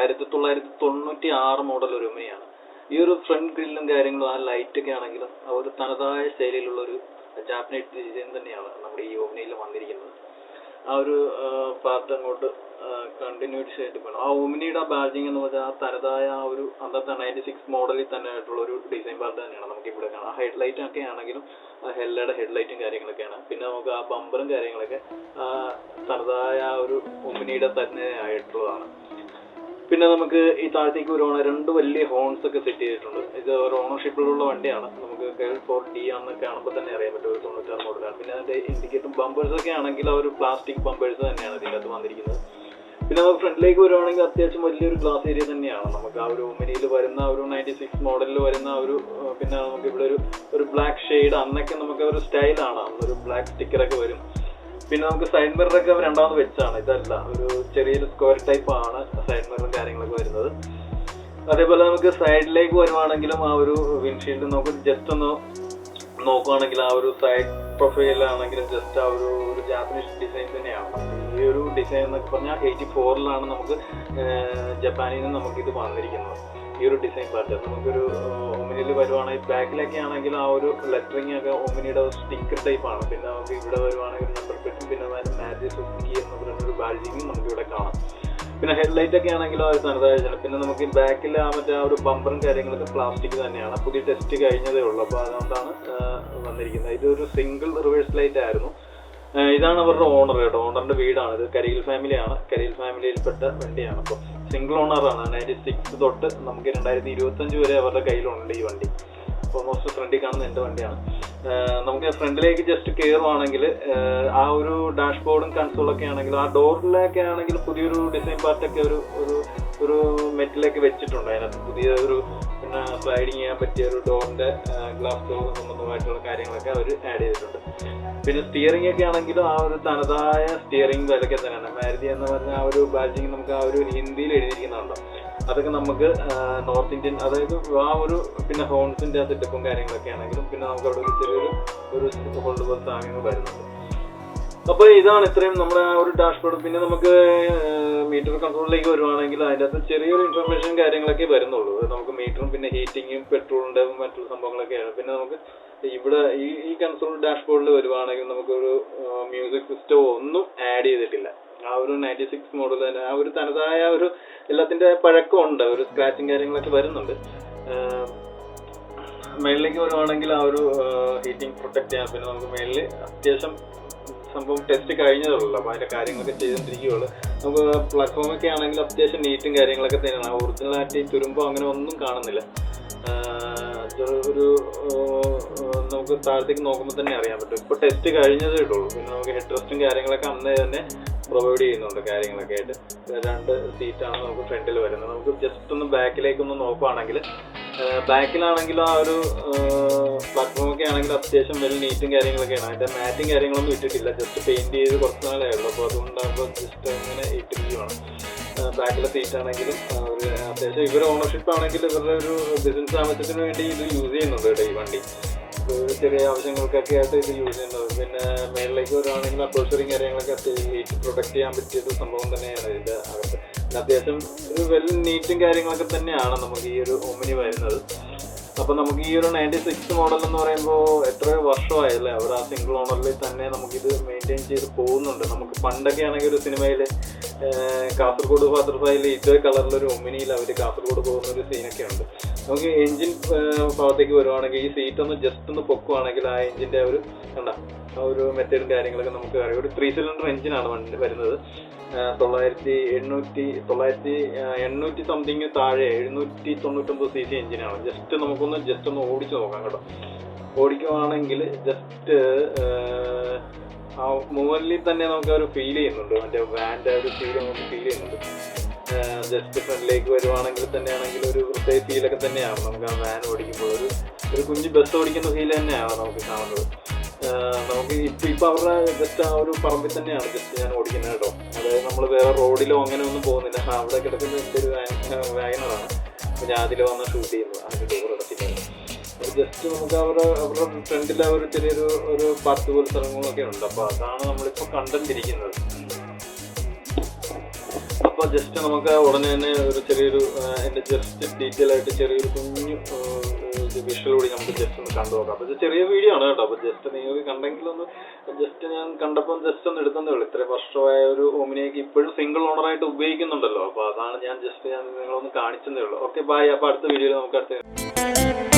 1996 model ഒരു ഒമിനിയാണ്. ഈ ഒരു ഫ്രണ്ട് ഗ്രില്ലും കാര്യങ്ങളും ആ ലൈറ്റൊക്കെ ആണെങ്കിലും ആ ഒരു തനതായ ശൈലിയിലുള്ള ഒരു ജാപ്പനീസ് ഡിസൈൻ തന്നെയാണ് നമ്മുടെ ഈ ഒമിനിയിൽ വന്നിരിക്കുന്നത്. ആ ഒരു പാർട്ട് അങ്ങോട്ട് കണ്ടിന്യൂസ് ആയിട്ട് പോകണം. ആ ഒമിനിയുടെ ബാഡ്ജിങ് എന്ന് പറഞ്ഞാൽ ആ തനതായ ആ ഒരു അന്നത്തെ 96 മോഡലിൽ തന്നെ ആയിട്ടുള്ള ഒരു ഡിസൈൻ പാർട്ട് തന്നെയാണ് നമുക്ക് ഇവിടെ കാണാം. ആ ഹെഡ്ലൈറ്റ് ഒക്കെ ആണെങ്കിലും ആ ഹെല്ലയുടെ ഹെഡ്ലൈറ്റും കാര്യങ്ങളൊക്കെയാണ്. പിന്നെ നമുക്ക് ആ ബമ്പറും കാര്യങ്ങളൊക്കെ തനതായ ആ ഒരു ഒമിനിയുടെ തന്നെ ആയിട്ടുള്ളതാണ്. പിന്നെ നമുക്ക് ഈ താഴത്തേക്ക് വരുവാണെങ്കിൽ 2 വലിയ ഹോൺസ് ഒക്കെ സെറ്റ് ചെയ്തിട്ടുണ്ട്. ഇത് ഒരു ഓണർഷിപ്പിലുള്ള വണ്ടിയാണ്. നമുക്ക് KL4D ആണെന്ന് കാണുമ്പോൾ തന്നെ അറിയാൻ പറ്റും, ഒരു 96 മോഡലാണ്. പിന്നെ അതിന്റെ ഇൻഡിക്കേറ്റർ ബമ്പേഴ്സ് ഒക്കെ ആണെങ്കിൽ ആ ഒരു പ്ലാസ്റ്റിക് ബമ്പേഴ്സ് തന്നെയാണ് ഇതിൻ്റെ അകത്ത് വന്നിരിക്കുന്നത്. പിന്നെ നമുക്ക് ഫ്രണ്ടിലേക്ക് വരുവാണെങ്കിൽ അത്യാവശ്യം വലിയൊരു ഗ്ലാസ് ഏരിയ തന്നെയാണ്. നമുക്ക് ആ ഒരു ഒമിനിയിൽ വരുന്ന ഒരു 96 മോഡലിൽ വരുന്ന ഒരു പിന്നെ നമുക്ക് ഇവിടെ ഒരു ബ്ലാക്ക് ഷെയ്ഡ് അന്നൊക്കെ നമുക്ക് ഒരു സ്റ്റൈലാണ്, അന്നൊരു ബ്ലാക്ക് സ്റ്റിക്കറൊക്കെ വരും. പിന്നെ നമുക്ക് സൈഡ് മിററൊക്കെ രണ്ടാമത് വെച്ചാണ്, ഇതല്ല ഒരു ചെറിയൊരു സ്ക്വയർ ടൈപ്പ് ആണ് സൈഡ് മിററും കാര്യങ്ങളൊക്കെ വരുന്നത്. അതേപോലെ നമുക്ക് സൈഡിലേക്ക് വരുവാണെങ്കിലും ആ ഒരു വിൻഷീൽഡ് നമുക്ക് ജസ്റ്റ് ഒന്ന് നോക്കുകയാണെങ്കിൽ ആ ഒരു സൈഡ് പ്രൊഫൈലാണെങ്കിലും ജസ്റ്റ് ആ ഒരു ജാപ്പനീസ് ഡിസൈൻ തന്നെയാണ്. ഈ ഒരു ഡിസൈൻ എന്നൊക്കെ പറഞ്ഞാൽ 84 നമുക്ക് ജപ്പാനിൽ നിന്ന് നമുക്കിത് വന്നിരിക്കുന്നത്. ഈ ഒരു ഡിസൈൻ പാർട്ട് നമുക്കൊരു ഒമിനിയിൽ വരുവാണെങ്കിൽ ബാക്കിലൊക്കെ ആണെങ്കിൽ ആ ഒരു ലെറ്ററിങ് ഒക്കെ ഒമിനിയുടെ സ്റ്റിക്കർ ടൈപ്പാണ്. പിന്നെ നമുക്ക് ഇവിടെ വരുവാണെങ്കിൽ നമ്പർ പ്ലേറ്റും പിന്നെ മാജി സുസുക്കി എന്ന് പറയുന്ന ഒരു ബാഡ്ജിങ്ങും നമുക്ക് ഇവിടെ കാണാം. പിന്നെ ഹെഡ്ലൈറ്റ് ഒക്കെ ആണെങ്കിലും ആ ഒരു തനതായ. പിന്നെ നമുക്ക് ബാക്കിൽ ആ മറ്റേ ആ ഒരു ബമ്പറും കാര്യങ്ങളൊക്കെ പ്ലാസ്റ്റിക് തന്നെയാണ്. പുതിയ ടെസ്റ്റ് കഴിഞ്ഞതേ ഉള്ളൂ, അപ്പോൾ അതുകൊണ്ടാണ് വന്നിരിക്കുന്നത്. ഇതൊരു സിംഗിൾ റിവേഴ്സ് ലൈറ്റ് ആയിരുന്നു. ഇതാണ് അവരുടെ ഓണർ കേട്ടോ, ഓണറിന്റെ വീടാണ്. ഇത് കരിയിൽ ഫാമിലിയാണ്, കരിയിൽ ഫാമിലിയിൽപ്പെട്ട വണ്ടിയാണ്. അപ്പോൾ സിംഗിൾ ഓണറാണ്. 96 തൊട്ട് നമുക്ക് 2025 വരെ അവരുടെ കയ്യിലുണ്ട് ഈ വണ്ടി. ഓൾമോസ്റ്റ് ഫ്രണ്ടിൽ കാണുന്ന എൻ്റെ വണ്ടിയാണ്. നമുക്ക് ഫ്രണ്ടിലേക്ക് ജസ്റ്റ് കയറുവാണെങ്കിൽ ആ ഒരു ഡാഷ്ബോർഡും കൺസോളൊക്കെ ആണെങ്കിലും ആ ഡോറിലൊക്കെ ആണെങ്കിൽ പുതിയൊരു ഡിസൈൻ പാർട്ടൊക്കെ ഒരു മെറ്റിലൊക്കെ വെച്ചിട്ടുണ്ട്. അതിനകത്ത് പുതിയ ഒരു പിന്നെ സ്ലൈഡിങ് ചെയ്യാൻ പറ്റിയ ഒരു ഡോറിന്റെ ഗ്ലാസ് ഡോർ സംബന്ധമായിട്ടുള്ള കാര്യങ്ങളൊക്കെ അവർ ആഡ് ചെയ്തിട്ടുണ്ട്. പിന്നെ സ്റ്റിയറിംഗ് ഒക്കെ ആണെങ്കിലും ആ ഒരു തനതായ സ്റ്റിയറിംഗ് വിലക്കെ തന്നെയാണ്. മാരുതി എന്ന് പറഞ്ഞ ആ ഒരു ബാഡ്ജിങ് നമുക്ക് ആ ഒരു ഹിന്ദിയിൽ എഴുതിയിരിക്കുന്നുണ്ടോ, അതൊക്കെ നമുക്ക് നോർത്ത് ഇന്ത്യൻ, അതായത് ആ ഒരു പിന്നെ ഹോൺസിന്റെ ആ സെറ്റപ്പും കാര്യങ്ങളൊക്കെ ആണെങ്കിലും പിന്നെ നമുക്ക് അവിടെ ഒരു ചെറിയൊരു ഹോൾഡ് ബസ് ആംഗങ്ങൾ വരുന്നുണ്ട്. അപ്പോൾ ഇതാണ് ഇത്രയും നമ്മുടെ ആ ഒരു ഡാഷ്ബോർഡ്. പിന്നെ നമുക്ക് മീറ്റർ കൺട്രോളിലേക്ക് വരുവാണെങ്കിൽ അതിൻ്റെ അകത്ത് ചെറിയൊരു ഇൻഫർമേഷൻ കാര്യങ്ങളൊക്കെ വരുന്നുള്ളൂ. നമുക്ക് മീറ്ററും പിന്നെ ഹീറ്റിങ്ങും പെട്രോളിൻ്റെ മറ്റുള്ള സംഭവങ്ങളൊക്കെയാണ്. പിന്നെ നമുക്ക് ഇവിടെ ഈ കൺസോൾ ഡാഷ്ബോർഡിൽ വരുവാണെങ്കിൽ നമുക്കൊരു മ്യൂസിക് സിസ്റ്റം ഒന്നും ആഡ് ചെയ്തിട്ടില്ല. ആ ഒരു 96 മോഡൽ തന്നെ ആ ഒരു തനതായ ഒരു എല്ലാത്തിൻ്റെ പഴക്കമുണ്ട്, ഒരു സ്ക്രാച്ചിങ് കാര്യങ്ങളൊക്കെ വരുന്നുണ്ട്. മേളിലേക്ക് വരുവാണെങ്കിൽ ആ ഒരു ഹീറ്റിംഗ് പ്രൊട്ടക്ട് ചെയ്യാൻ പിന്നെ നമുക്ക് മേളിൽ അത്യാവശ്യം സംഭവം ടെസ്റ്റ് കഴിഞ്ഞതുള്ളൂ, അപ്പോൾ അതിൻ്റെ കാര്യങ്ങളൊക്കെ ചെയ്തുകൊണ്ടിരിക്കുകയുള്ളൂ. നമുക്ക് പ്ലാറ്റ്ഫോമൊക്കെ ആണെങ്കിൽ അത്യാവശ്യം നീറ്റും കാര്യങ്ങളൊക്കെ തന്നെയാണ്. ഒറിജിനലായിട്ട് തുരുമ്പോ അങ്ങനെ ഒന്നും കാണുന്നില്ല. ഒരു നമുക്ക് താഴത്തേക്ക് നോക്കുമ്പോൾ തന്നെ അറിയാൻ പറ്റും. ഇപ്പോൾ ടെസ്റ്റ് കഴിഞ്ഞതേ ഉള്ളൂ. പിന്നെ നമുക്ക് ഹെഡ് റെസ്റ്റും കാര്യങ്ങളൊക്കെ അന്നേ തന്നെ പ്രൊവൈഡ് ചെയ്യുന്നുണ്ട് കാര്യങ്ങളൊക്കെ ആയിട്ട്. 2 സീറ്റാണ് നമുക്ക് ഫ്രണ്ടിൽ വരുന്നത്. നമുക്ക് ജസ്റ്റ് ഒന്ന് ബാക്കിലേക്കൊന്ന് നോക്കുകയാണെങ്കിൽ ബാക്കിലാണെങ്കിലും ആ ഒരു പ്ലാറ്റ്ഫോമൊക്കെ ആണെങ്കിൽ അത്യാവശ്യം വെൽ നീറ്റും കാര്യങ്ങളൊക്കെയാണ്. അതിൻ്റെ മാറ്റും കാര്യങ്ങളൊന്നും ഇട്ടിട്ടില്ല, ജസ്റ്റ് പെയിൻറ്റ് ചെയ്ത് കുറച്ച് നാളേ ഉള്ളൂ. അപ്പോൾ അതുകൊണ്ടാകുമ്പോൾ ജസ്റ്റ് അങ്ങനെ ഇട്ടിരിക്കുകയാണ്. ബാക്കിലെ സീറ്റ് ആണെങ്കിലും അത്യാവശ്യം ഇവരുടെ ഓണർഷിപ്പ് ആണെങ്കിൽ ഇവരുടെ ഒരു ബിസിനസ് ആവശ്യത്തിന് വേണ്ടി ഇത് യൂസ് ചെയ്യുന്നുണ്ട് കേട്ടോ ഈ വണ്ടി. ചെറിയ ആവശ്യങ്ങൾക്കൊക്കെ ആയിട്ട് ഇത് യൂസ് ചെയ്യുന്നത്. പിന്നെ മേളിലേക്ക് വരുവാണെങ്കിൽ അപ്പോഴ്സറിങ് കാര്യങ്ങളൊക്കെ ഹീറ്റ് പ്രൊട്ടക്ട് ചെയ്യാൻ പറ്റിയൊരു സംഭവം തന്നെയാണ് ഇതിൻ്റെ അകത്ത്. പിന്നെ അത്യാവശ്യം ഒരു വെൽ നീറ്റും കാര്യങ്ങളൊക്കെ തന്നെയാണ് നമുക്ക് ഈ ഒരു ഒമിനി വരുന്നത്. അപ്പോൾ നമുക്ക് ഈ ഒരു 96 മോഡൽ എന്ന് പറയുമ്പോൾ എത്രയോ വർഷമായല്ലേ അവർ ആ സിംഗിൾ ഓണറിൽ തന്നെ നമുക്കിത് മെയിൻറ്റെയിൻ ചെയ്ത് പോകുന്നുണ്ട്. നമുക്ക് പണ്ടൊക്കെ ആണെങ്കിൽ ഒരു സിനിമയിൽ കാസർഗോഡ് ബട്ടർഫ്ലൈയിൽ ഇതേ കളറിലൊരു ഒമിനിയിൽ അവർ കാസർഗോഡ് പോകുന്ന ഒരു സീനൊക്കെ ഉണ്ട്. നമുക്ക് എൻജിൻ ഭാഗത്തേക്ക് വരുവാണെങ്കിൽ ഈ സീറ്റ് ഒന്ന് ജസ്റ്റ് ഒന്ന് പൊക്കുവാണെങ്കിൽ ആ എൻജിൻ്റെ ഒരു ആ ഒരു മെത്തേഡും കാര്യങ്ങളൊക്കെ നമുക്ക് അറിയാം. ഒരു 3 സിലിണ്ടർ എൻജിനാണ് വണ്ടി വരുന്നത്. 900 സംതിങ് താഴെ 799 cc എഞ്ചിനാണ്. ജസ്റ്റ് ഒന്ന് ഓടിച്ചു നോക്കാം കേട്ടോ. ഓടിക്കുവാണെങ്കിൽ ജസ്റ്റ് ആ മുകളിൽ തന്നെ നമുക്ക് ഒരു ഫീൽ ചെയ്യുന്നുണ്ട്, മറ്റേ വാൻ്റെ ഒരു ഫീൽ നമുക്ക് ഫീൽ ചെയ്യുന്നുണ്ട്. ജസ്റ്റ് ഫ്രണ്ടിലേക്ക് വരുവാണെങ്കിൽ തന്നെയാണെങ്കിൽ ഒരു പ്രത്യേക ഫീലൊക്കെ തന്നെയാണ് നമുക്ക് ആ വാൻ ഓടിക്കുമ്പോൾ. ഒരു കുഞ്ഞ് ബസ് ഓടിക്കുന്ന ഫീൽ തന്നെയാണ് നമുക്ക് കാണുന്നത്. നമുക്ക് ഇപ്പം അവരുടെ ജസ്റ്റ് ആ ഒരു പറമ്പിൽ തന്നെയാണ് ജസ്റ്റ് ഞാൻ ഓടിക്കുന്നത് കേട്ടോ. അതായത് നമ്മൾ വേറെ റോഡിലോ അങ്ങനെ ഒന്നും പോകുന്നില്ല. അവിടെ കിടക്കുന്ന എൻ്റെ ഒരു വാഗനറാണ്. അപ്പോൾ ഞാൻ അതിൽ വന്ന് ഷൂട്ട് ചെയ്യുന്നത് അതിൻ്റെ ഡോർ അടച്ചിട്ടുണ്ട്. ജസ്റ്റ് നമുക്ക് അവരുടെ ഫ്രണ്ടിൽ ഒരു ചെറിയൊരു പാർക്ക് പോലെ സ്ഥലങ്ങളൊക്കെ ഉണ്ട്. അപ്പോൾ അതാണ് നമ്മളിപ്പോൾ കണ്ടിരിക്കുന്നത്. അപ്പോൾ ജസ്റ്റ് നമുക്ക് ഉടനെ തന്നെ ഒരു ചെറിയൊരു എൻ്റെ ജസ്റ്റ് ഡീറ്റെയിൽ ആയിട്ട് ചെറിയൊരു കുഞ്ഞു വിഷ്വൽ കൂടി നമുക്ക് ജസ്റ്റ് ഒന്ന് കണ്ടു നോക്കാം. അപ്പോൾ ഇത് ചെറിയ വീഡിയോ ആണ് കേട്ടോ. അപ്പോൾ ജസ്റ്റ് നിങ്ങൾക്ക് കണ്ടെങ്കിലൊന്ന് ജസ്റ്റ് ഞാൻ കണ്ടപ്പോൾ ജസ്റ്റ് ഒന്ന് എടുത്തതേ ഉള്ളൂ. ഇത്രയും വർഷമായ ഒരു ഓമിനിയൊക്കെ ഇപ്പോഴും സിംഗിൾ ഓണറായിട്ട് ഉപയോഗിക്കുന്നുണ്ടല്ലോ. അപ്പോൾ അതാണ് ഞാൻ നിങ്ങളൊന്ന് കാണിച്ചതേ ഉള്ളൂ. Okay, bye. അപ്പോൾ അടുത്ത വീഡിയോയിൽ നമുക്ക് അടുത്ത